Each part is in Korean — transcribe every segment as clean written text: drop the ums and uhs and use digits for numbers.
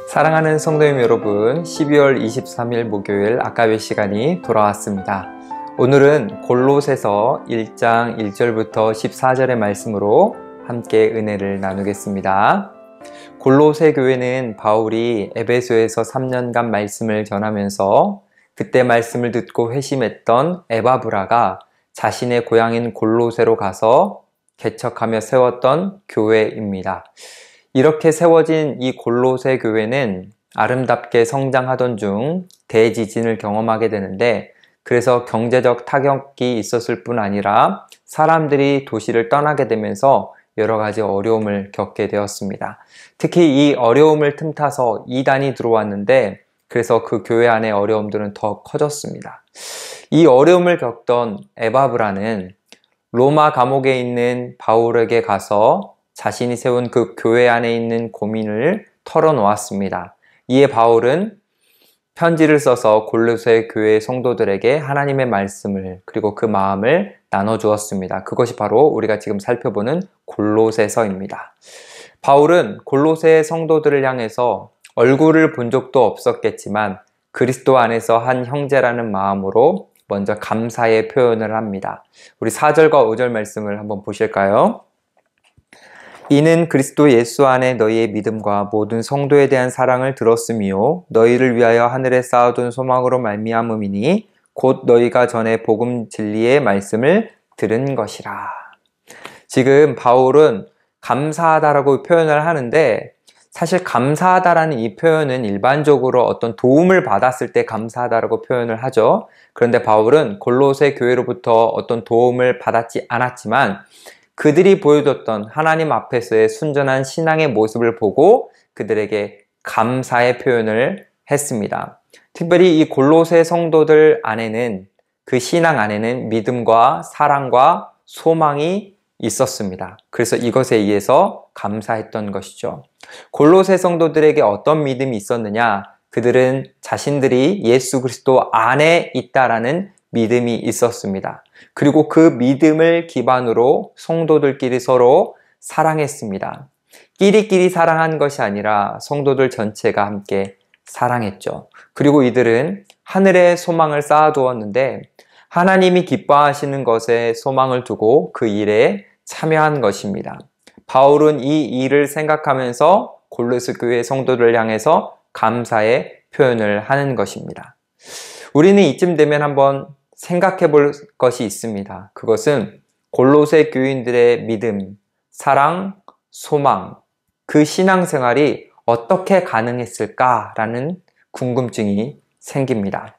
사랑하는 성도님 여러분, 12월 23일 목요일 아까의 시간이 돌아왔습니다. 오늘은 골로새서 1장 1절부터 14절의 말씀으로 함께 은혜를 나누겠습니다. 골로새 교회는 바울이 에베소에서 3년간 말씀을 전하면서 그때 말씀을 듣고 회심했던 에바브라가 자신의 고향인 골로새로 가서 개척하며 세웠던 교회입니다. 이렇게 세워진 이 골로새 교회는 아름답게 성장하던 중 대지진을 경험하게 되는데, 그래서 경제적 타격이 있었을 뿐 아니라 사람들이 도시를 떠나게 되면서 여러 가지 어려움을 겪게 되었습니다. 특히 이 어려움을 틈타서 이단이 들어왔는데, 그래서 그 교회 안의 어려움들은 더 커졌습니다. 이 어려움을 겪던 에바브라는 로마 감옥에 있는 바울에게 가서 자신이 세운 그 교회 안에 있는 고민을 털어놓았습니다. 이에 바울은 편지를 써서 골로새 교회 성도들에게 하나님의 말씀을 그리고 그 마음을 나눠주었습니다. 그것이 바로 우리가 지금 살펴보는 골로새서입니다. 바울은 골로새 성도들을 향해서 얼굴을 본 적도 없었겠지만 그리스도 안에서 한 형제라는 마음으로 먼저 감사의 표현을 합니다. 우리 4절과 5절 말씀을 한번 보실까요? 이는 그리스도 예수 안에 너희의 믿음과 모든 성도에 대한 사랑을 들었으며 너희를 위하여 하늘에 쌓아둔 소망으로 말미암음이니 곧 너희가 전에 복음 진리의 말씀을 들은 것이라. 지금 바울은 감사하다라고 표현을 하는데, 사실 감사하다라는 이 표현은 일반적으로 어떤 도움을 받았을 때 감사하다라고 표현을 하죠. 그런데 바울은 골로새 교회로부터 어떤 도움을 받았지 않았지만 그들이 보여줬던 하나님 앞에서의 순전한 신앙의 모습을 보고 그들에게 감사의 표현을 했습니다. 특별히 이 골로새 성도들 안에는, 그 신앙 안에는 믿음과 사랑과 소망이 있었습니다. 그래서 이것에 의해서 감사했던 것이죠. 골로새 성도들에게 어떤 믿음이 있었느냐? 그들은 자신들이 예수 그리스도 안에 있다라는 믿음이 있었습니다. 그리고 그 믿음을 기반으로 성도들끼리 서로 사랑했습니다. 끼리끼리 사랑한 것이 아니라 성도들 전체가 함께 사랑했죠. 그리고 이들은 하늘에 소망을 쌓아두었는데 하나님이 기뻐하시는 것에 소망을 두고 그 일에 참여한 것입니다. 바울은 이 일을 생각하면서 골로새 교회 성도들을 향해서 감사의 표현을 하는 것입니다. 우리는 이쯤 되면 한번 생각해 볼 것이 있습니다. 그것은 골로새 교인들의 믿음, 사랑, 소망, 그 신앙생활이 어떻게 가능했을까라는 궁금증이 생깁니다.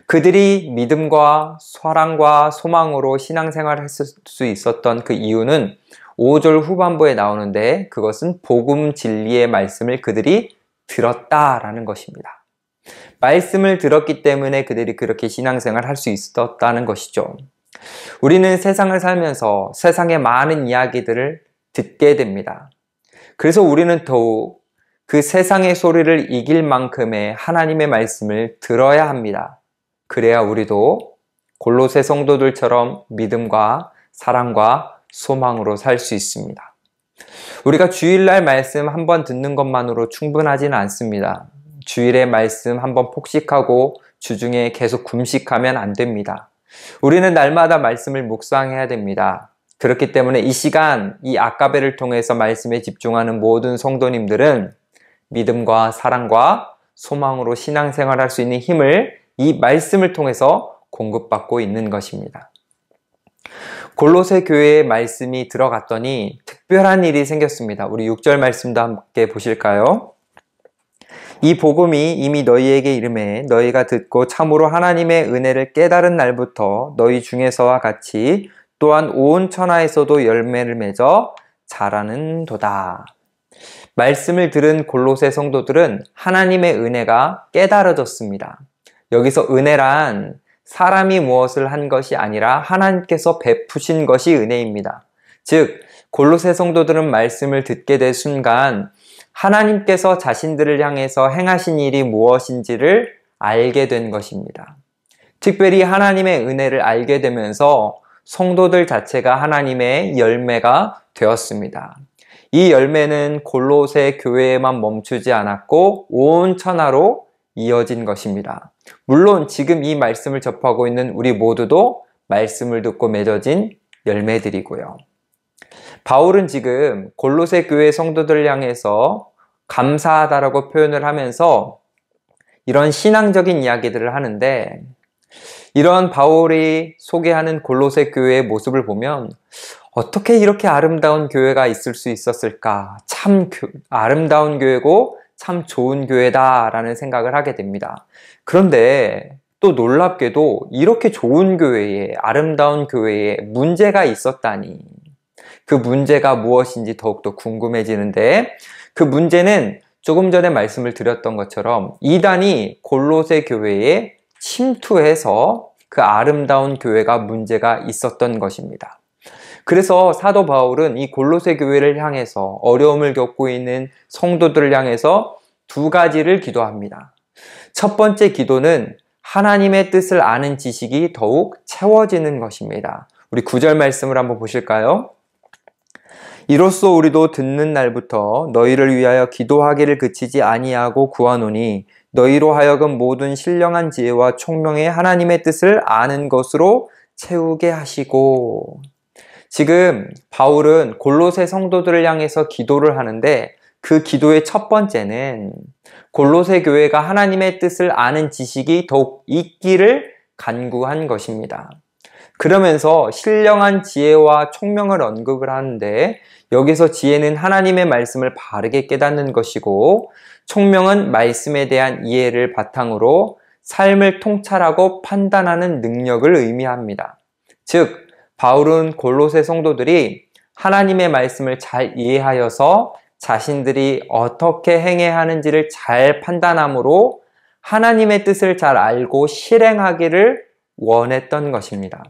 그들이 믿음과 사랑과 소망으로 신앙생활을 했을 수 있었던 그 이유는 5절 후반부에 나오는데, 그것은 복음 진리의 말씀을 그들이 들었다라는 것입니다. 말씀을 들었기 때문에 그들이 그렇게 신앙생활을 할 수 있었다는 것이죠. 우리는 세상을 살면서 세상의 많은 이야기들을 듣게 됩니다. 그래서 우리는 더욱 그 세상의 소리를 이길 만큼의 하나님의 말씀을 들어야 합니다. 그래야 우리도 골로새 성도들처럼 믿음과 사랑과 소망으로 살 수 있습니다. 우리가 주일날 말씀 한번 듣는 것만으로 충분하지는 않습니다. 주일의 말씀 한번 폭식하고 주중에 계속 금식하면 안 됩니다. 우리는 날마다 말씀을 묵상해야 됩니다. 그렇기 때문에 이 시간, 이 아까베를 통해서 말씀에 집중하는 모든 성도님들은 믿음과 사랑과 소망으로 신앙생활할 수 있는 힘을 이 말씀을 통해서 공급받고 있는 것입니다. 골로새 교회의 말씀이 들어갔더니 특별한 일이 생겼습니다. 우리 6절 말씀도 함께 보실까요? 이 복음이 이미 너희에게 이르매 너희가 듣고 참으로 하나님의 은혜를 깨달은 날부터 너희 중에서와 같이 또한 온 천하에서도 열매를 맺어 자라는도다. 말씀을 들은 골로새 성도들은 하나님의 은혜가 깨달아졌습니다. 여기서 은혜란 사람이 무엇을 한 것이 아니라 하나님께서 베푸신 것이 은혜입니다. 즉, 골로새 성도들은 말씀을 듣게 될 순간 하나님께서 자신들을 향해서 행하신 일이 무엇인지를 알게 된 것입니다. 특별히 하나님의 은혜를 알게 되면서 성도들 자체가 하나님의 열매가 되었습니다. 이 열매는 골로새 교회에만 멈추지 않았고 온 천하로 이어진 것입니다. 물론 지금 이 말씀을 접하고 있는 우리 모두도 말씀을 듣고 맺어진 열매들이고요. 바울은 지금 골로새 교회 성도들을 향해서 감사하다라고 표현을 하면서 이런 신앙적인 이야기들을 하는데, 이런 바울이 소개하는 골로새 교회의 모습을 보면 어떻게 이렇게 아름다운 교회가 있을 수 있었을까? 참 아름다운 교회고 참 좋은 교회다라는 생각을 하게 됩니다. 그런데 또 놀랍게도 이렇게 좋은 교회에, 아름다운 교회에 문제가 있었다니, 그 문제가 무엇인지 더욱더 궁금해지는데, 그 문제는 조금 전에 말씀을 드렸던 것처럼 이단이 골로새 교회에 침투해서 그 아름다운 교회가 문제가 있었던 것입니다. 그래서 사도 바울은 이 골로새 교회를 향해서, 어려움을 겪고 있는 성도들을 향해서 두 가지를 기도합니다. 첫 번째 기도는 하나님의 뜻을 아는 지식이 더욱 채워지는 것입니다. 우리 9절 말씀을 한번 보실까요? 이로써 우리도 듣는 날부터 너희를 위하여 기도하기를 그치지 아니하고 구하노니 너희로 하여금 모든 신령한 지혜와 총명의 하나님의 뜻을 아는 것으로 채우게 하시고. 지금 바울은 골로새 성도들을 향해서 기도를 하는데, 그 기도의 첫 번째는 골로새 교회가 하나님의 뜻을 아는 지식이 더욱 있기를 간구한 것입니다. 그러면서 신령한 지혜와 총명을 언급을 하는데, 여기서 지혜는 하나님의 말씀을 바르게 깨닫는 것이고, 총명은 말씀에 대한 이해를 바탕으로 삶을 통찰하고 판단하는 능력을 의미합니다. 즉, 바울은 골로새 성도들이 하나님의 말씀을 잘 이해하여서 자신들이 어떻게 행해야 하는지를 잘 판단함으로 하나님의 뜻을 잘 알고 실행하기를 원했던 것입니다.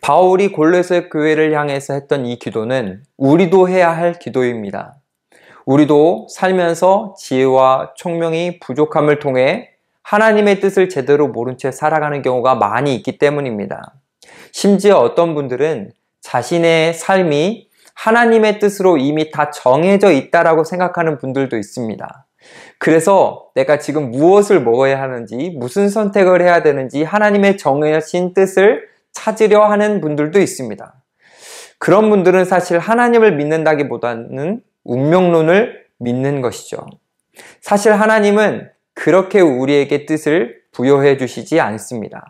바울이 골로새 교회를 향해서 했던 이 기도는 우리도 해야 할 기도입니다. 우리도 살면서 지혜와 총명이 부족함을 통해 하나님의 뜻을 제대로 모른 채 살아가는 경우가 많이 있기 때문입니다. 심지어 어떤 분들은 자신의 삶이 하나님의 뜻으로 이미 다 정해져 있다라고 생각하는 분들도 있습니다. 그래서 내가 지금 무엇을 먹어야 하는지, 무슨 선택을 해야 되는지 하나님의 정해진 뜻을 찾으려 하는 분들도 있습니다. 그런 분들은 사실 하나님을 믿는다기보다는 운명론을 믿는 것이죠. 사실 하나님은 그렇게 우리에게 뜻을 부여해 주시지 않습니다.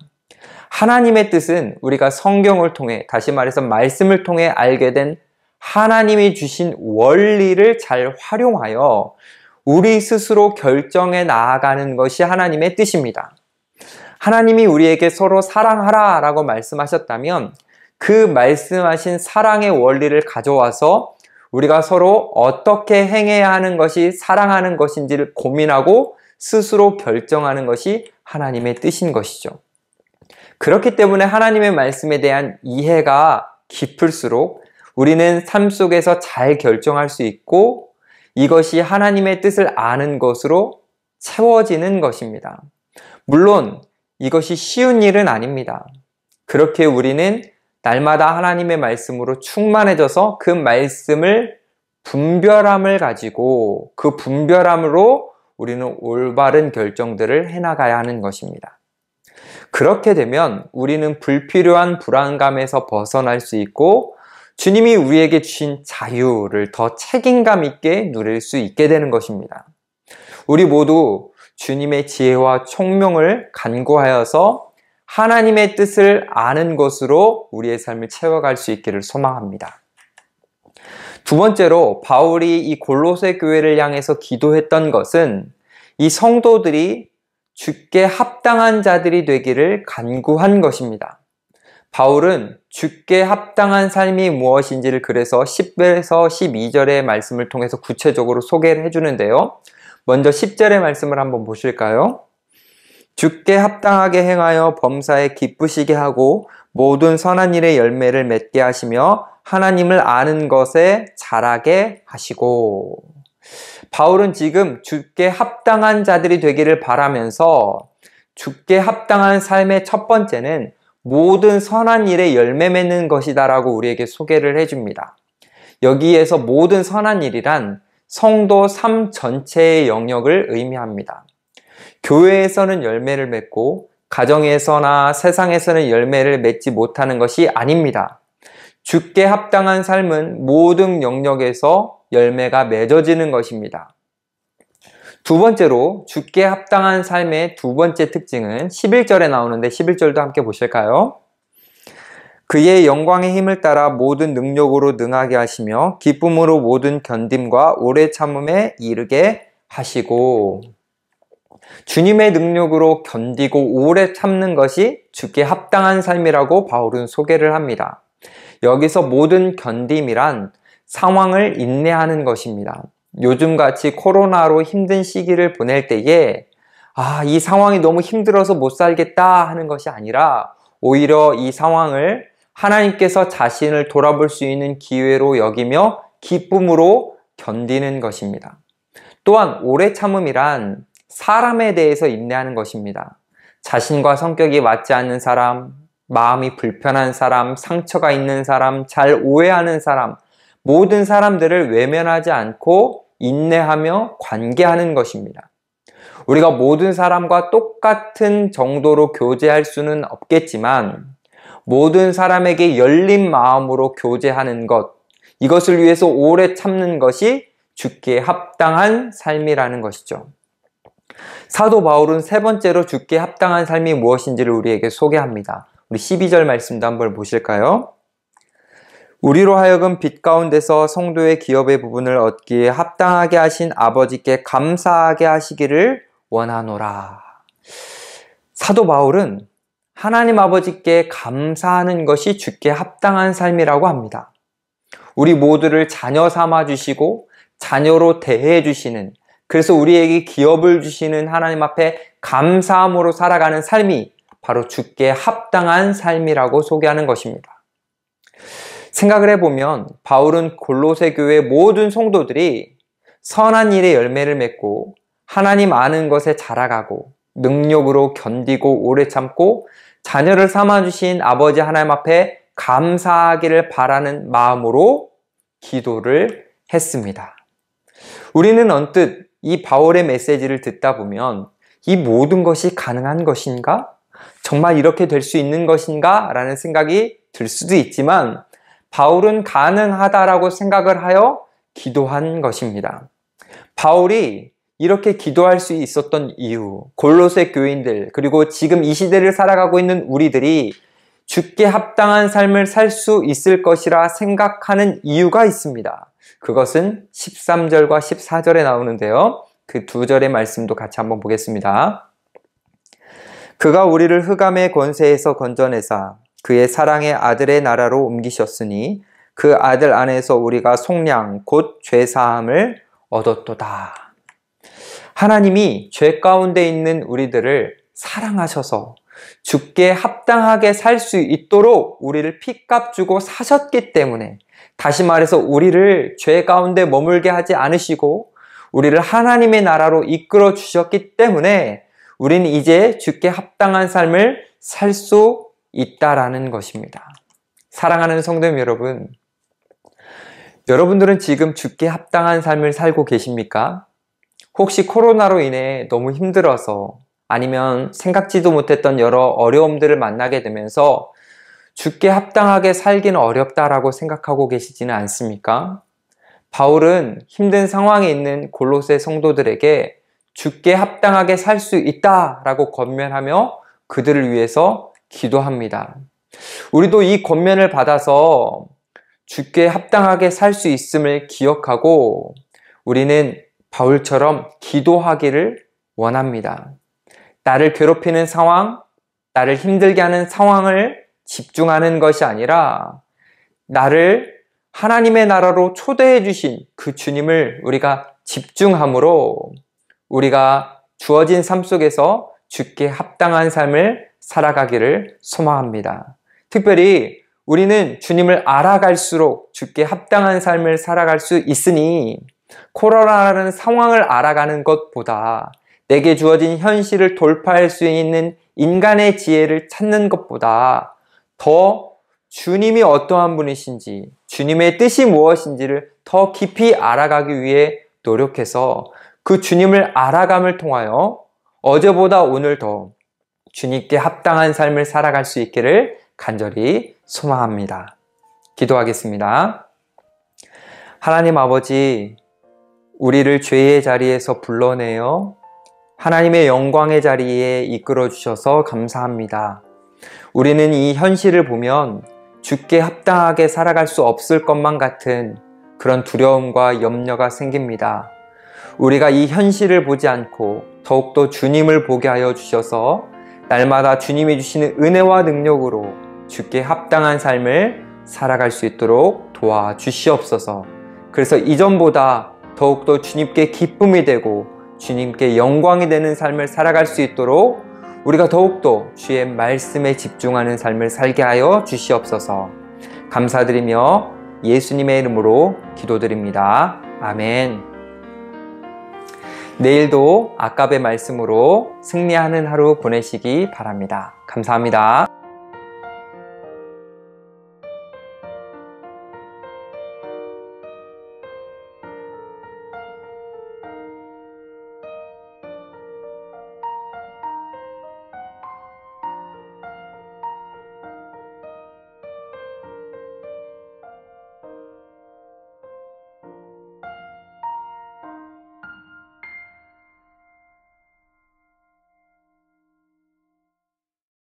하나님의 뜻은 우리가 성경을 통해, 다시 말해서 말씀을 통해 알게 된 하나님이 주신 원리를 잘 활용하여 우리 스스로 결정해 나아가는 것이 하나님의 뜻입니다. 하나님이 우리에게 서로 사랑하라 라고 말씀하셨다면 그 말씀하신 사랑의 원리를 가져와서 우리가 서로 어떻게 행해야 하는 것이 사랑하는 것인지를 고민하고 스스로 결정하는 것이 하나님의 뜻인 것이죠. 그렇기 때문에 하나님의 말씀에 대한 이해가 깊을수록 우리는 삶 속에서 잘 결정할 수 있고 이것이 하나님의 뜻을 아는 것으로 채워지는 것입니다. 물론 이것이 쉬운 일은 아닙니다. 그렇게 우리는 날마다 하나님의 말씀으로 충만해져서 그 말씀을 분별함을 가지고 그 분별함으로 우리는 올바른 결정들을 해나가야 하는 것입니다. 그렇게 되면 우리는 불필요한 불안감에서 벗어날 수 있고 주님이 우리에게 주신 자유를 더 책임감 있게 누릴 수 있게 되는 것입니다. 우리 모두 주님의 지혜와 총명을 간구하여서 하나님의 뜻을 아는 것으로 우리의 삶을 채워갈 수 있기를 소망합니다. 두 번째로 바울이 이 골로새 교회를 향해서 기도했던 것은 이 성도들이 주께 합당한 자들이 되기를 간구한 것입니다. 바울은 주께 합당한 삶이 무엇인지를 그래서 10절에서 12절의 말씀을 통해서 구체적으로 소개를 해주는데요. 먼저 10절의 말씀을 한번 보실까요? 주께 합당하게 행하여 범사에 기쁘시게 하고 모든 선한 일의 열매를 맺게 하시며 하나님을 아는 것에 자라게 하시고. 바울은 지금 주께 합당한 자들이 되기를 바라면서 주께 합당한 삶의 첫 번째는 모든 선한 일에 열매 맺는 것이다 라고 우리에게 소개를 해줍니다. 여기에서 모든 선한 일이란 성도 삶 전체의 영역을 의미합니다. 교회에서는 열매를 맺고 가정에서나 세상에서는 열매를 맺지 못하는 것이 아닙니다. 주께 합당한 삶은 모든 영역에서 열매가 맺어지는 것입니다. 두 번째로 주께 합당한 삶의 두 번째 특징은 11절에 나오는데 11절도 함께 보실까요? 그의 영광의 힘을 따라 모든 능력으로 능하게 하시며 기쁨으로 모든 견딤과 오래 참음에 이르게 하시고, 주님의 능력으로 견디고 오래 참는 것이 주께 합당한 삶이라고 바울은 소개를 합니다. 여기서 모든 견딤이란 상황을 인내하는 것입니다. 요즘같이 코로나로 힘든 시기를 보낼 때에 이 상황이 너무 힘들어서 못 살겠다 하는 것이 아니라 오히려 이 상황을 하나님께서 자신을 돌아볼 수 있는 기회로 여기며 기쁨으로 견디는 것입니다. 또한 오래 참음이란 사람에 대해서 인내하는 것입니다. 자신과 성격이 맞지 않는 사람, 마음이 불편한 사람, 상처가 있는 사람, 잘 오해하는 사람, 모든 사람들을 외면하지 않고 인내하며 관계하는 것입니다. 우리가 모든 사람과 똑같은 정도로 교제할 수는 없겠지만 모든 사람에게 열린 마음으로 교제하는 것, 이것을 위해서 오래 참는 것이 주께 합당한 삶이라는 것이죠. 사도 바울은 세 번째로 주께 합당한 삶이 무엇인지를 우리에게 소개합니다. 우리 12절 말씀도 한번 보실까요? 우리로 하여금 빛 가운데서 성도의 기업의 부분을 얻기에 합당하게 하신 아버지께 감사하게 하시기를 원하노라. 사도 바울은 하나님 아버지께 감사하는 것이 주께 합당한 삶이라고 합니다. 우리 모두를 자녀 삼아 주시고 자녀로 대해 주시는, 그래서 우리에게 기업을 주시는 하나님 앞에 감사함으로 살아가는 삶이 바로 주께 합당한 삶이라고 소개하는 것입니다. 생각을 해보면 바울은 골로새 교회 모든 성도들이 선한 일의 열매를 맺고 하나님 아는 것에 자라가고 능력으로 견디고 오래 참고 자녀를 삼아주신 아버지 하나님 앞에 감사하기를 바라는 마음으로 기도를 했습니다. 우리는 언뜻 이 바울의 메시지를 듣다 보면 이 모든 것이 가능한 것인가? 정말 이렇게 될 수 있는 것인가? 라는 생각이 들 수도 있지만 바울은 가능하다라고 생각을 하여 기도한 것입니다. 바울이 이렇게 기도할 수 있었던 이유, 골로새 교인들, 그리고 지금 이 시대를 살아가고 있는 우리들이 주께 합당한 삶을 살 수 있을 것이라 생각하는 이유가 있습니다. 그것은 13절과 14절에 나오는데요. 그 두 절의 말씀도 같이 한번 보겠습니다. 그가 우리를 흑암의 권세에서 건져내사 그의 사랑의 아들의 나라로 옮기셨으니 그 아들 안에서 우리가 속량 곧 죄사함을 얻었도다. 하나님이 죄 가운데 있는 우리들을 사랑하셔서 주께 합당하게 살 수 있도록 우리를 피값 주고 사셨기 때문에, 다시 말해서 우리를 죄 가운데 머물게 하지 않으시고 우리를 하나님의 나라로 이끌어 주셨기 때문에 우리는 이제 주께 합당한 삶을 살 수 있다라는 것입니다. 사랑하는 성도님 여러분, 여러분들은 지금 주께 합당한 삶을 살고 계십니까? 혹시 코로나로 인해 너무 힘들어서 아니면 생각지도 못했던 여러 어려움들을 만나게 되면서 주께 합당하게 살기는 어렵다라고 생각하고 계시지는 않습니까? 바울은 힘든 상황에 있는 골로새 성도들에게 주께 합당하게 살 수 있다라고 권면하며 그들을 위해서 기도합니다. 우리도 이 권면을 받아서 주께 합당하게 살 수 있음을 기억하고 우리는 바울처럼 기도하기를 원합니다. 나를 괴롭히는 상황, 나를 힘들게 하는 상황을 집중하는 것이 아니라 나를 하나님의 나라로 초대해 주신 그 주님을 우리가 집중함으로 우리가 주어진 삶 속에서 주께 합당한 삶을 살아가기를 소망합니다. 특별히 우리는 주님을 알아갈수록 주께 합당한 삶을 살아갈 수 있으니 코로나라는 상황을 알아가는 것보다 내게 주어진 현실을 돌파할 수 있는 인간의 지혜를 찾는 것보다 더 주님이 어떠한 분이신지, 주님의 뜻이 무엇인지를 더 깊이 알아가기 위해 노력해서 그 주님을 알아감을 통하여 어제보다 오늘 더 주님께 합당한 삶을 살아갈 수 있기를 간절히 소망합니다. 기도하겠습니다. 하나님 아버지, 우리를 죄의 자리에서 불러내어 하나님의 영광의 자리에 이끌어 주셔서 감사합니다. 우리는 이 현실을 보면 주께 합당하게 살아갈 수 없을 것만 같은 그런 두려움과 염려가 생깁니다. 우리가 이 현실을 보지 않고 더욱더 주님을 보게 하여 주셔서 날마다 주님이 주시는 은혜와 능력으로 주께 합당한 삶을 살아갈 수 있도록 도와주시옵소서. 그래서 이전보다 더욱더 주님께 기쁨이 되고 주님께 영광이 되는 삶을 살아갈 수 있도록 우리가 더욱더 주의 말씀에 집중하는 삶을 살게 하여 주시옵소서. 감사드리며 예수님의 이름으로 기도드립니다. 아멘. 내일도 아깝의 말씀으로 승리하는 하루 보내시기 바랍니다. 감사합니다.